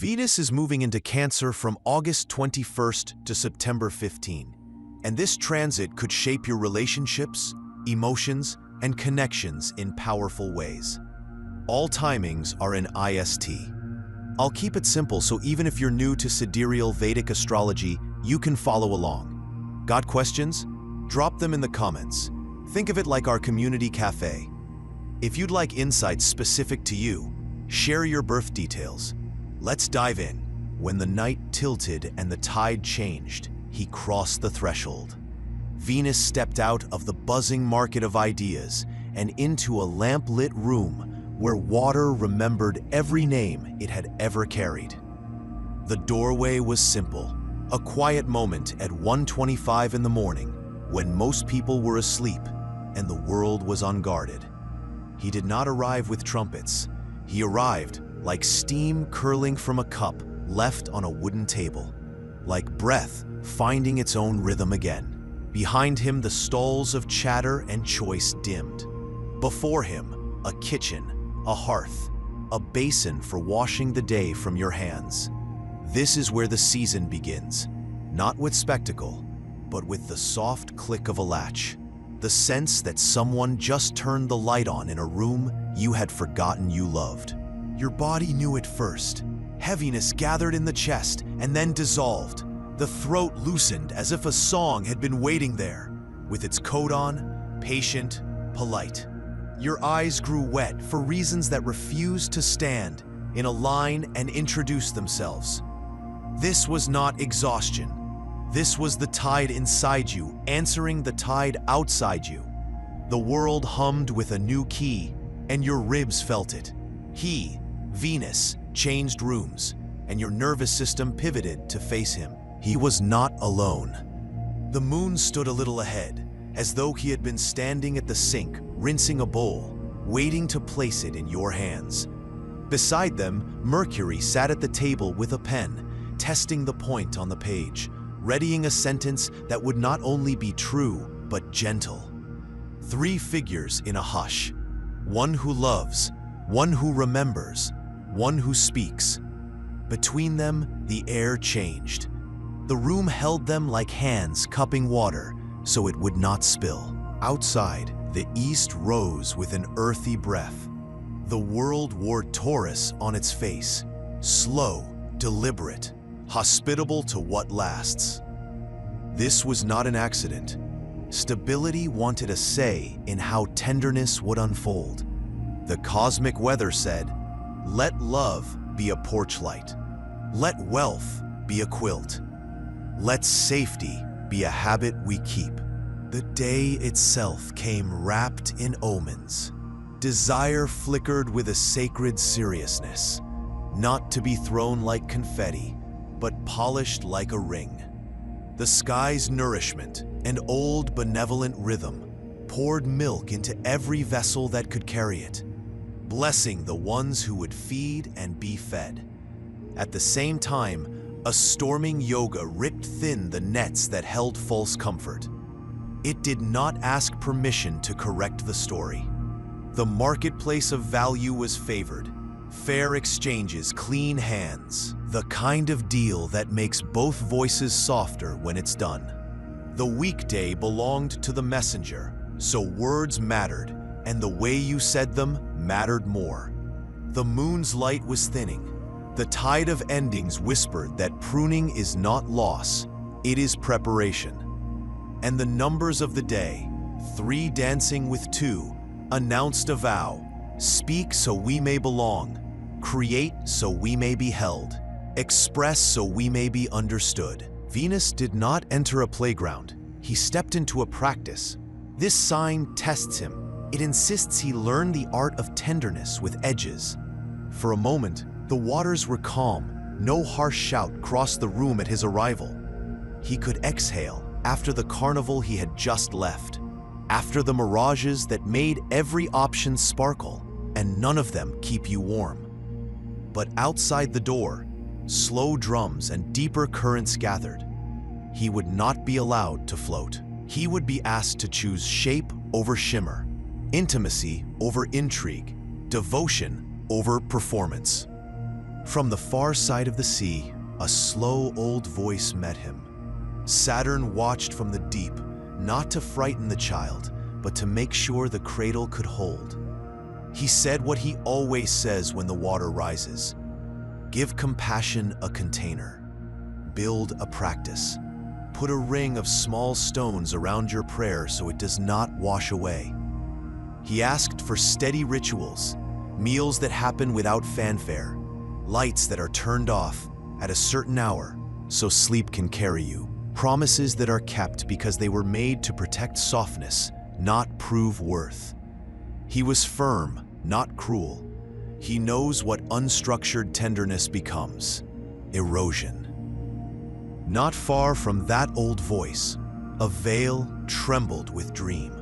Venus is moving into Cancer from August 21st to September 15, and this transit could shape your relationships, emotions, and connections in powerful ways. All timings are in IST. I'll keep it simple so even if you're new to sidereal Vedic astrology, you can follow along. Got questions? Drop them in the comments. Think of it like our community cafe. If you'd like insights specific to you, share your birth details. Let's dive in. When the night tilted and the tide changed, he crossed the threshold. Venus stepped out of the buzzing market of ideas and into a lamp-lit room where water remembered every name it had ever carried. The doorway was simple, a quiet moment at 1:25 in the morning when most people were asleep and the world was unguarded. He did not arrive with trumpets. He arrived like steam curling from a cup left on a wooden table, like breath finding its own rhythm again. Behind him, the stalls of chatter and choice dimmed. Before him, a kitchen, a hearth, a basin for washing the day from your hands. This is where the season begins, not with spectacle, but with the soft click of a latch, the sense that someone just turned the light on in a room you had forgotten you loved. Your body knew it first. Heaviness gathered in the chest and then dissolved. The throat loosened as if a song had been waiting there, with its coat on, patient, polite. Your eyes grew wet for reasons that refused to stand in a line and introduce themselves. This was not exhaustion. This was the tide inside you answering the tide outside you. The world hummed with a new key, and your ribs felt it. He, Venus, changed rooms, and your nervous system pivoted to face him. He was not alone. The moon stood a little ahead, as though he had been standing at the sink, rinsing a bowl, waiting to place it in your hands. Beside them, Mercury sat at the table with a pen, testing the point on the page, readying a sentence that would not only be true, but gentle. Three figures in a hush. One who loves, one who remembers, one who speaks. Between them, the air changed. The room held them like hands cupping water so it would not spill. Outside, the east rose with an earthy breath. The world wore Taurus on its face, slow, deliberate, hospitable to what lasts. This was not an accident. Stability wanted a say in how tenderness would unfold. The cosmic weather said, "Let love be a porch light. Let wealth be a quilt. Let safety be a habit we keep." The day itself came wrapped in omens. Desire flickered with a sacred seriousness, not to be thrown like confetti, but polished like a ring. The sky's nourishment, an old benevolent rhythm, poured milk into every vessel that could carry it, blessing the ones who would feed and be fed. At the same time, a storming yoga ripped thin the nets that held false comfort. It did not ask permission to correct the story. The marketplace of value was favored. Fair exchanges, clean hands, the kind of deal that makes both voices softer when it's done. The weekday belonged to the messenger, so words mattered, and the way you said them mattered more. The moon's light was thinning. The tide of endings whispered that pruning is not loss, it is preparation. And the numbers of the day, 3 dancing with 2, announced a vow: speak so we may belong, create so we may be held, express so we may be understood. Venus did not enter a playground. He stepped into a practice. This sign tests him. It insists he learn the art of tenderness with edges. For a moment, the waters were calm. No harsh shout crossed the room at his arrival. He could exhale after the carnival he had just left, after the mirages that made every option sparkle, and none of them keep you warm. But outside the door, slow drums and deeper currents gathered. He would not be allowed to float. He would be asked to choose shape over shimmer, intimacy over intrigue, devotion over performance. From the far side of the sea, a slow old voice met him. Saturn watched from the deep, not to frighten the child, but to make sure the cradle could hold. He said what he always says when the water rises. Give compassion a container. Build a practice. Put a ring of small stones around your prayer so it does not wash away. He asked for steady rituals, meals that happen without fanfare, lights that are turned off at a certain hour so sleep can carry you, promises that are kept because they were made to protect softness, not prove worth. He was firm, not cruel. He knows what unstructured tenderness becomes: erosion. Not far from that old voice, a veil trembled with dream.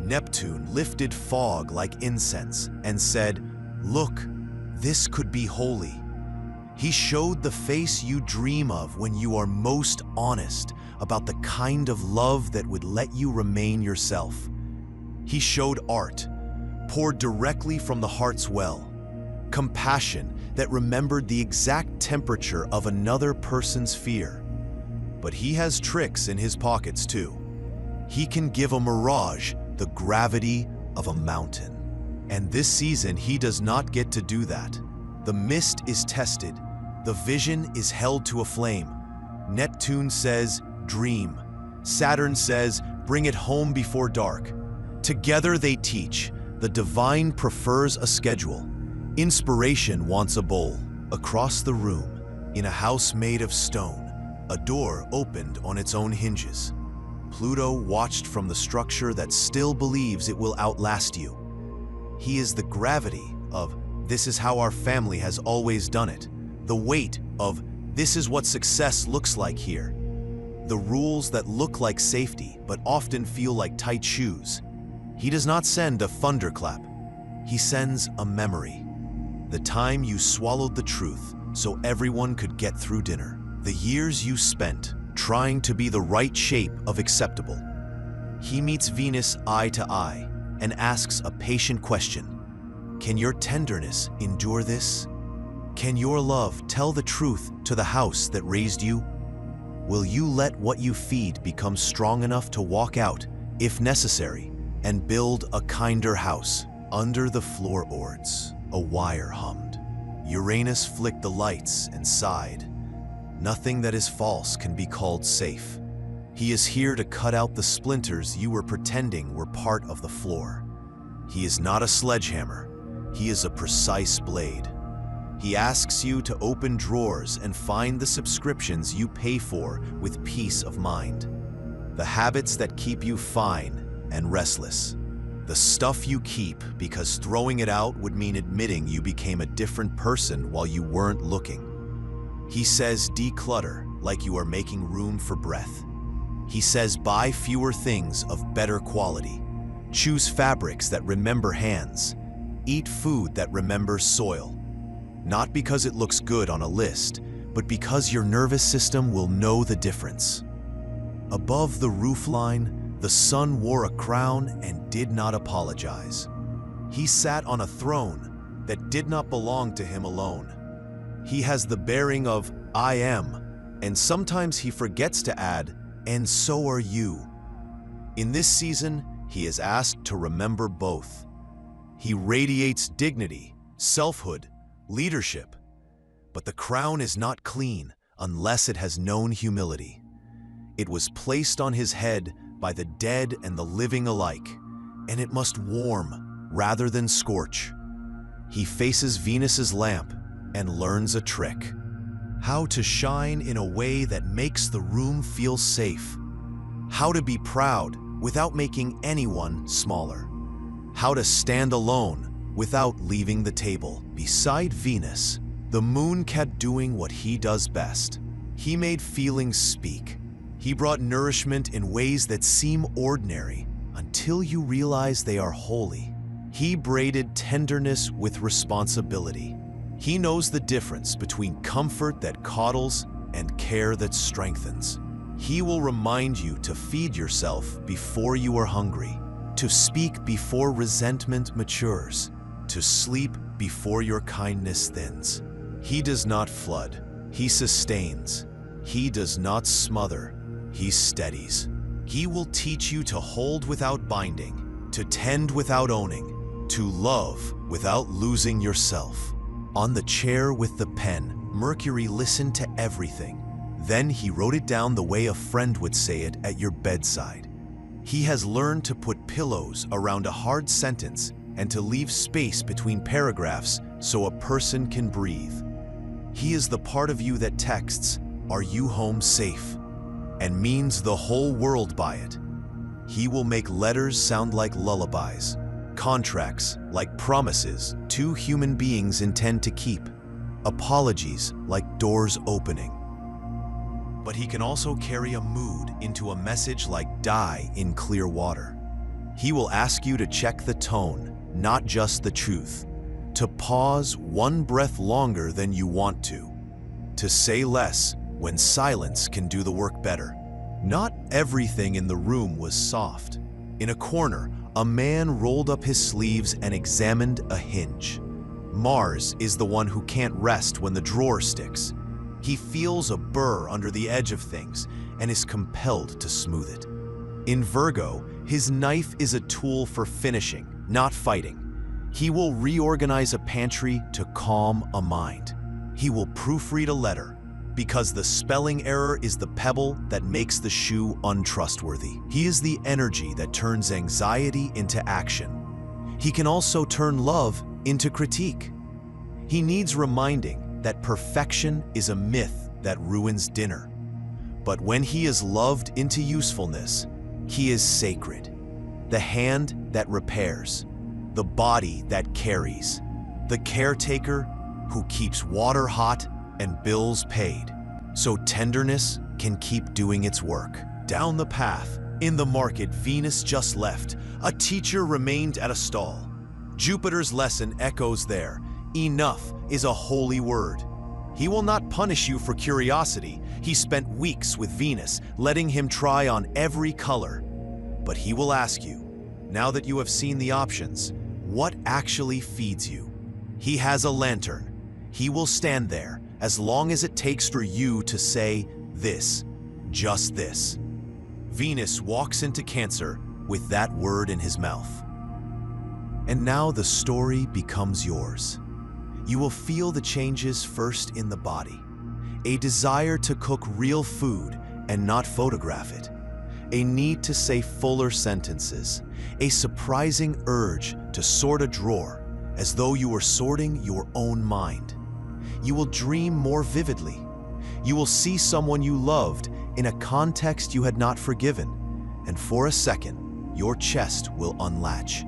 Neptune lifted fog like incense and said, "Look, this could be holy." He showed the face you dream of when you are most honest about the kind of love that would let you remain yourself. He showed art, poured directly from the heart's well, compassion that remembered the exact temperature of another person's fear. But he has tricks in his pockets too. He can give a mirage the gravity of a mountain. And this season, he does not get to do that. The mist is tested. The vision is held to a flame. Neptune says, dream. Saturn says, bring it home before dark. Together they teach. The divine prefers a schedule. Inspiration wants a bowl. Across the room, in a house made of stone, a door opened on its own hinges. Pluto watched from the structure that still believes it will outlast you. He is the gravity of, this is how our family has always done it. The weight of, this is what success looks like here. The rules that look like safety, but often feel like tight shoes. He does not send a thunderclap. He sends a memory. The time you swallowed the truth so everyone could get through dinner. The years you spent trying to be the right shape of acceptable. He meets Venus eye to eye and asks a patient question. Can your tenderness endure this? Can your love tell the truth to the house that raised you? Will you let what you feed become strong enough to walk out, if necessary, and build a kinder house? Under the floorboards, a wire hummed. Uranus flicked the lights and sighed. Nothing that is false can be called safe. He is here to cut out the splinters you were pretending were part of the floor. He is not a sledgehammer. He is a precise blade. He asks you to open drawers and find the subscriptions you pay for with peace of mind. The habits that keep you fine and restless. The stuff you keep because throwing it out would mean admitting you became a different person while you weren't looking. He says declutter like you are making room for breath. He says buy fewer things of better quality. Choose fabrics that remember hands. Eat food that remembers soil. Not because it looks good on a list, but because your nervous system will know the difference. Above the roofline, the sun wore a crown and did not apologize. He sat on a throne that did not belong to him alone. He has the bearing of I am, and sometimes he forgets to add, and so are you. In this season, he is asked to remember both. He radiates dignity, selfhood, leadership. But the crown is not clean unless it has known humility. It was placed on his head by the dead and the living alike, and it must warm rather than scorch. He faces Venus's lamp and learns a trick. How to shine in a way that makes the room feel safe. How to be proud without making anyone smaller. How to stand alone without leaving the table. Beside Venus, the moon kept doing what he does best. He made feelings speak. He brought nourishment in ways that seem ordinary until you realize they are holy. He braided tenderness with responsibility. He knows the difference between comfort that coddles and care that strengthens. He will remind you to feed yourself before you are hungry, to speak before resentment matures, to sleep before your kindness thins. He does not flood, he sustains. He does not smother, he steadies. He will teach you to hold without binding, to tend without owning, to love without losing yourself. On the chair with the pen, Mercury listened to everything. Then he wrote it down the way a friend would say it at your bedside. He has learned to put pillows around a hard sentence and to leave space between paragraphs so a person can breathe. He is the part of you that texts, "Are you home safe?" and means the whole world by it. He will make letters sound like lullabies, contracts like promises two human beings intend to keep, apologies like doors opening. But he can also carry a mood into a message like die in clear water. He will ask you to check the tone, not just the truth, to pause one breath longer than you want to say less when silence can do the work better. Not everything in the room was soft. In a corner, a man rolled up his sleeves and examined a hinge. Mars is the one who can't rest when the drawer sticks. He feels a burr under the edge of things and is compelled to smooth it. In Virgo, his knife is a tool for finishing, not fighting. He will reorganize a pantry to calm a mind. He will proofread a letter, because the spelling error is the pebble that makes the shoe untrustworthy. He is the energy that turns anxiety into action. He can also turn love into critique. He needs reminding that perfection is a myth that ruins dinner. But when he is loved into usefulness, he is sacred. The hand that repairs, the body that carries, the caretaker who keeps water hot and bills paid, so tenderness can keep doing its work. Down the path, in the market Venus just left, a teacher remained at a stall. Jupiter's lesson echoes there. Enough is a holy word. He will not punish you for curiosity. He spent weeks with Venus, letting him try on every color. But he will ask you, now that you have seen the options, what actually feeds you? He has a lantern. He will stand there as long as it takes for you to say this, just this. Venus walks into Cancer with that word in his mouth. And now the story becomes yours. You will feel the changes first in the body. A desire to cook real food and not photograph it. A need to say fuller sentences. A surprising urge to sort a drawer as though you were sorting your own mind. You will dream more vividly. You will see someone you loved in a context you had not forgiven, and for a second, your chest will unlatch.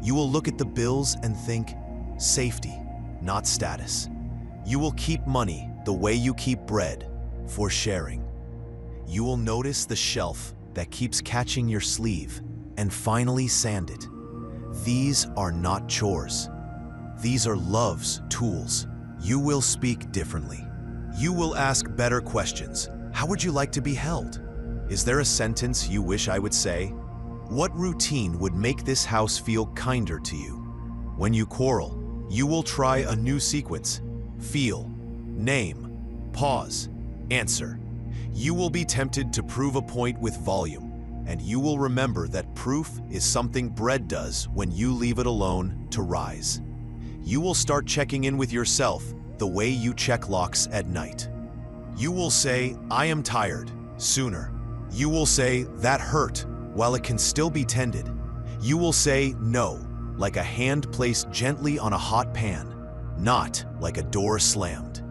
You will look at the bills and think, safety, not status. You will keep money the way you keep bread, for sharing. You will notice the shelf that keeps catching your sleeve and finally sand it. These are not chores. These are love's tools. You will speak differently. You will ask better questions. How would you like to be held? Is there a sentence you wish I would say? What routine would make this house feel kinder to you? When you quarrel, you will try a new sequence. Feel, name, pause, answer. You will be tempted to prove a point with volume, and you will remember that proof is something bread does when you leave it alone to rise. You will start checking in with yourself the way you check locks at night. You will say, I am tired, sooner. You will say, that hurt, while it can still be tended. You will say no, like a hand placed gently on a hot pan, not like a door slammed.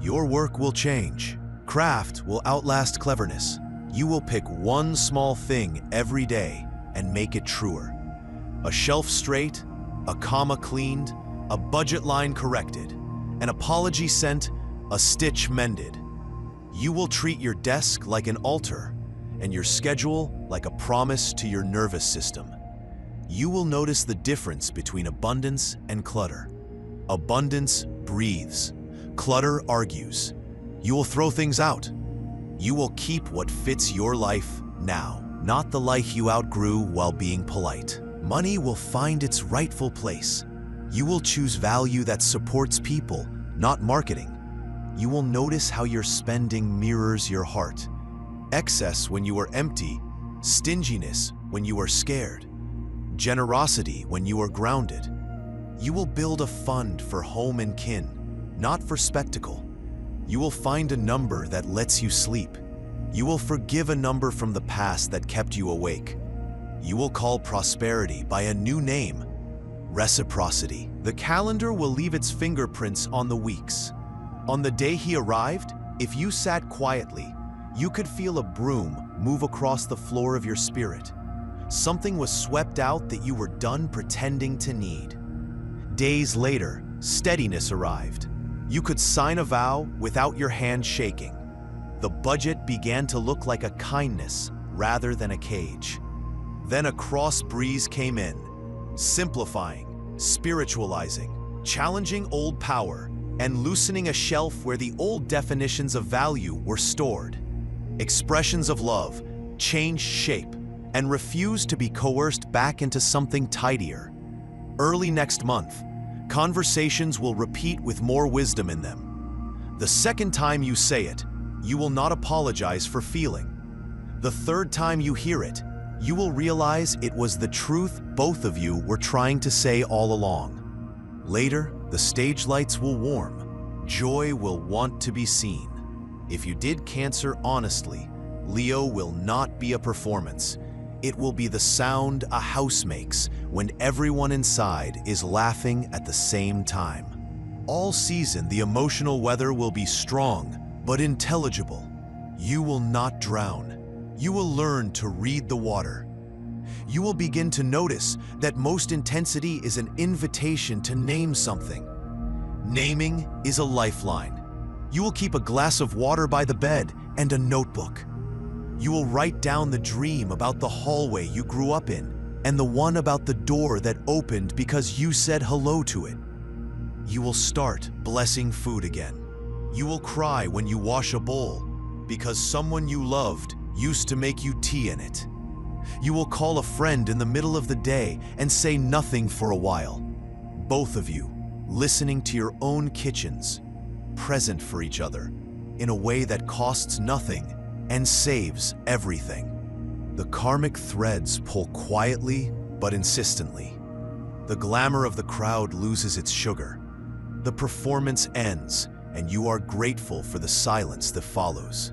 Your work will change. Craft will outlast cleverness. You will pick one small thing every day and make it truer. A shelf straight, a comma cleaned, a budget line corrected, an apology sent, a stitch mended. You will treat your desk like an altar and your schedule like a promise to your nervous system. You will notice the difference between abundance and clutter. Abundance breathes. Clutter argues. You will throw things out. You will keep what fits your life now, not the life you outgrew while being polite. Money will find its rightful place. You will choose value that supports people, not marketing. You will notice how your spending mirrors your heart. Excess when you are empty, stinginess when you are scared, generosity when you are grounded. You will build a fund for home and kin, not for spectacle. You will find a number that lets you sleep. You will forgive a number from the past that kept you awake. You will call prosperity by a new name, reciprocity. The calendar will leave its fingerprints on the weeks. On the day he arrived, if you sat quietly, you could feel a broom move across the floor of your spirit. Something was swept out that you were done pretending to need. Days later, steadiness arrived. You could sign a vow without your hand shaking. The budget began to look like a kindness rather than a cage. Then a cross breeze came in, simplifying, spiritualizing, challenging old power, and loosening a shelf where the old definitions of value were stored. Expressions of love changed shape and refused to be coerced back into something tidier. Early next month, conversations will repeat with more wisdom in them. The second time you say it, you will not apologize for feeling. The third time you hear it, you will realize it was the truth both of you were trying to say all along. Later, the stage lights will warm. Joy will want to be seen. If you did Cancer honestly, Leo will not be a performance. It will be the sound a house makes when everyone inside is laughing at the same time. All season, the emotional weather will be strong, but intelligible. You will not drown. You will learn to read the water. You will begin to notice that most intensity is an invitation to name something. Naming is a lifeline. You will keep a glass of water by the bed and a notebook. You will write down the dream about the hallway you grew up in and the one about the door that opened because you said hello to it. You will start blessing food again. You will cry when you wash a bowl because someone you loved used to make you tea in it. You will call a friend in the middle of the day and say nothing for a while. Both of you, listening to your own kitchens, present for each other, in a way that costs nothing and saves everything. The karmic threads pull quietly but insistently. The glamour of the crowd loses its sugar. The performance ends, and you are grateful for the silence that follows.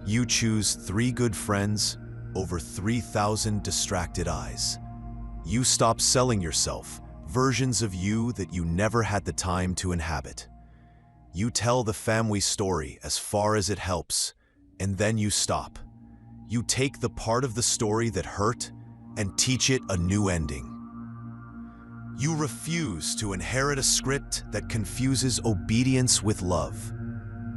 You choose 3 good friends over 3,000 distracted eyes. You stop selling yourself, versions of you that you never had the time to inhabit. You tell the family story as far as it helps, and then you stop. You take the part of the story that hurt and teach it a new ending. You refuse to inherit a script that confuses obedience with love.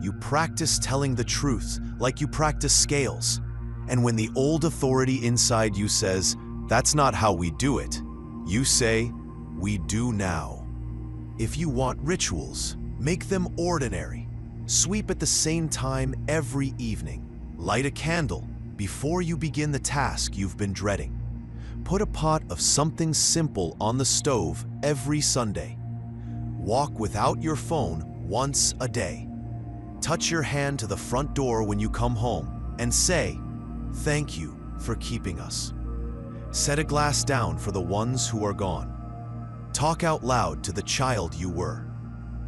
You practice telling the truth like you practice scales. And when the old authority inside you says, "That's not how we do it," you say, "We do now." If you want rituals, make them ordinary. Sweep at the same time every evening. Light a candle before you begin the task you've been dreading. Put a pot of something simple on the stove every Sunday. Walk without your phone once a day. Touch your hand to the front door when you come home and say, "Thank you for keeping us." Set a glass down for the ones who are gone. Talk out loud to the child you were.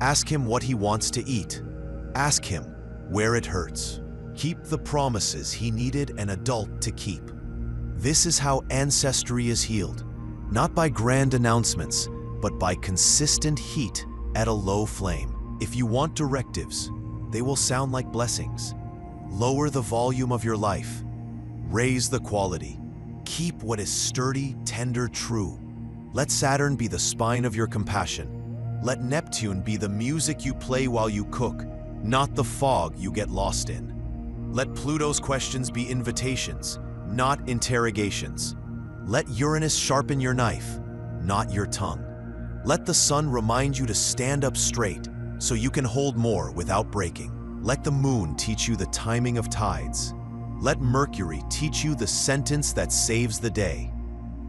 Ask him what he wants to eat. Ask him where it hurts. Keep the promises he needed an adult to keep. This is how ancestry is healed, not by grand announcements, but by consistent heat at a low flame. If you want directives, they will sound like blessings. Lower the volume of your life. Raise the quality. Keep what is sturdy, tender, true. Let Saturn be the spine of your compassion. Let Neptune be the music you play while you cook, not the fog you get lost in. Let Pluto's questions be invitations, not interrogations. Let Uranus sharpen your knife, not your tongue. Let the sun remind you to stand up straight so you can hold more without breaking. Let the moon teach you the timing of tides. Let Mercury teach you the sentence that saves the day.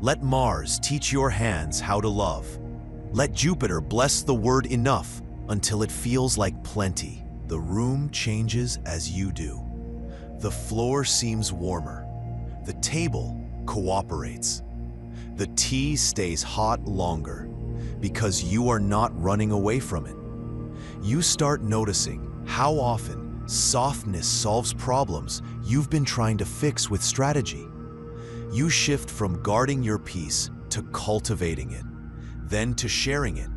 Let Mars teach your hands how to love. Let Jupiter bless the word enough until it feels like plenty. The room changes as you do. The floor seems warmer. The table cooperates. The tea stays hot longer because you are not running away from it. You start noticing how often softness solves problems you've been trying to fix with strategy. You shift from guarding your peace to cultivating it, then to sharing it,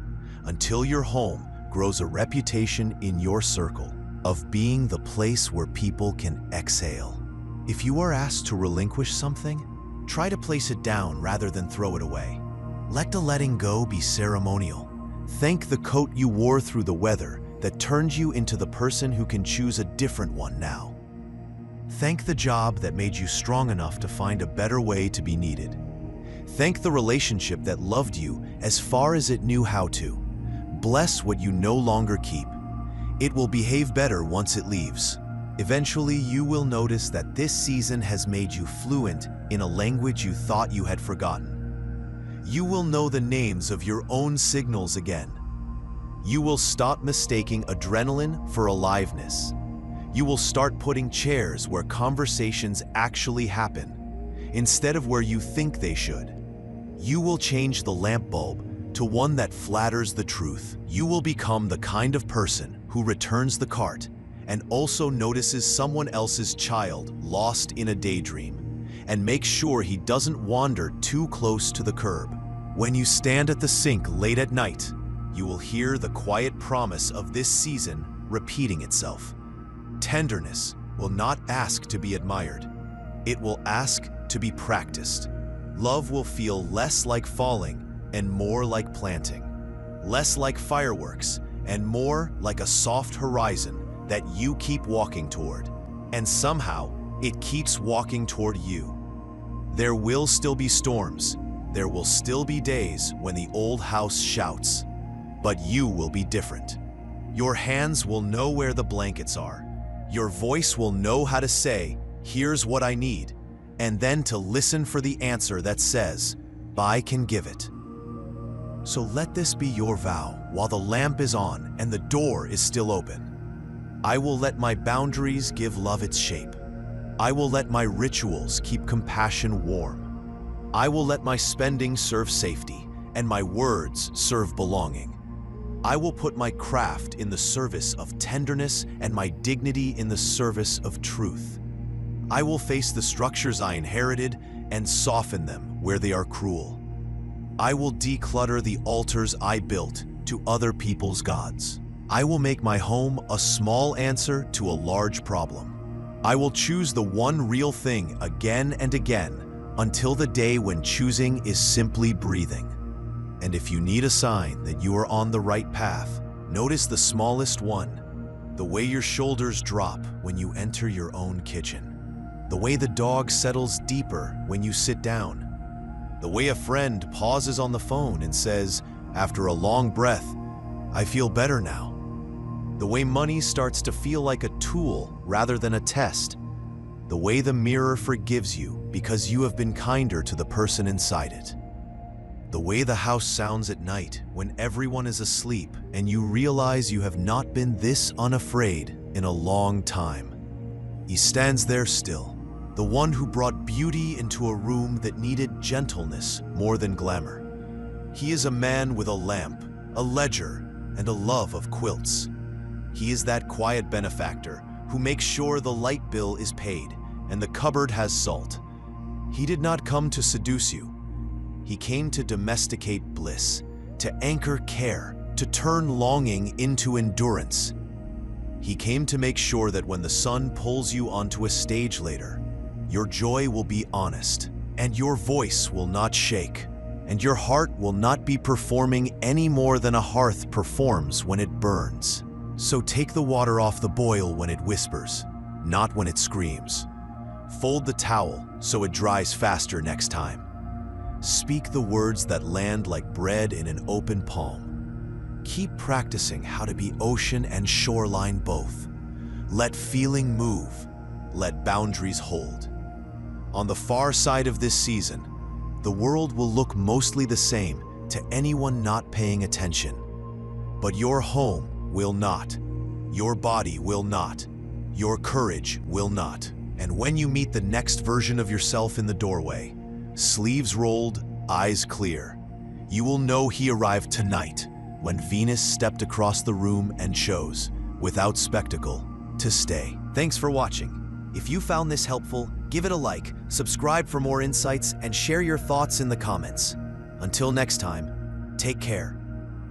until your home grows a reputation in your circle of being the place where people can exhale. If you are asked to relinquish something, try to place it down rather than throw it away. Let the letting go be ceremonial. Thank the coat you wore through the weather that turned you into the person who can choose a different one now. Thank the job that made you strong enough to find a better way to be needed. Thank the relationship that loved you as far as it knew how to. Bless what you no longer keep. It will behave better once it leaves. Eventually, you will notice that this season has made you fluent in a language you thought you had forgotten. You will know the names of your own signals again. You will stop mistaking adrenaline for aliveness. You will start putting chairs where conversations actually happen, instead of where you think they should. You will change the lamp bulb to one that flatters the truth. You will become the kind of person who returns the cart and also notices someone else's child lost in a daydream and makes sure he doesn't wander too close to the curb. When you stand at the sink late at night, you will hear the quiet promise of this season repeating itself. Tenderness will not ask to be admired. It will ask to be practiced. Love will feel less like falling and more like planting. Less like fireworks and more like a soft horizon that you keep walking toward. And somehow, it keeps walking toward you. There will still be storms. There will still be days when the old house shouts. But you will be different. Your hands will know where the blankets are. Your voice will know how to say, "Here's what I need," and then to listen for the answer that says, "I can give it." So let this be your vow while the lamp is on and the door is still open. I will let my boundaries give love its shape. I will let my rituals keep compassion warm. I will let my spending serve safety and my words serve belonging. I will put my craft in the service of tenderness and my dignity in the service of truth. I will face the structures I inherited and soften them where they are cruel. I will declutter the altars I built to other people's gods. I will make my home a small answer to a large problem. I will choose the one real thing again and again until the day when choosing is simply breathing. And if you need a sign that you are on the right path, notice the smallest one, the way your shoulders drop when you enter your own kitchen, the way the dog settles deeper when you sit down, the way a friend pauses on the phone and says, after a long breath, "I feel better now." The way money starts to feel like a tool rather than a test. The way the mirror forgives you because you have been kinder to the person inside it. The way the house sounds at night when everyone is asleep and you realize you have not been this unafraid in a long time. He stands there still, the one who brought beauty into a room that needed gentleness more than glamour. He is a man with a lamp, a ledger, and a love of quilts. He is that quiet benefactor who makes sure the light bill is paid and the cupboard has salt. He did not come to seduce you. He came to domesticate bliss, to anchor care, to turn longing into endurance. He came to make sure that when the sun pulls you onto a stage later, your joy will be honest, and your voice will not shake, and your heart will not be performing any more than a hearth performs when it burns. So take the water off the boil when it whispers, not when it screams. Fold the towel so it dries faster next time. Speak the words that land like bread in an open palm. Keep practicing how to be ocean and shoreline both. Let feeling move. Let boundaries hold. On the far side of this season, the world will look mostly the same to anyone not paying attention. But your home will not. Your body will not. Your courage will not. And when you meet the next version of yourself in the doorway, sleeves rolled, eyes clear, you will know he arrived tonight when Venus stepped across the room and chose, without spectacle, to stay. Thanks for watching. If you found this helpful, give it a like, subscribe for more insights, and share your thoughts in the comments. Until next time, take care.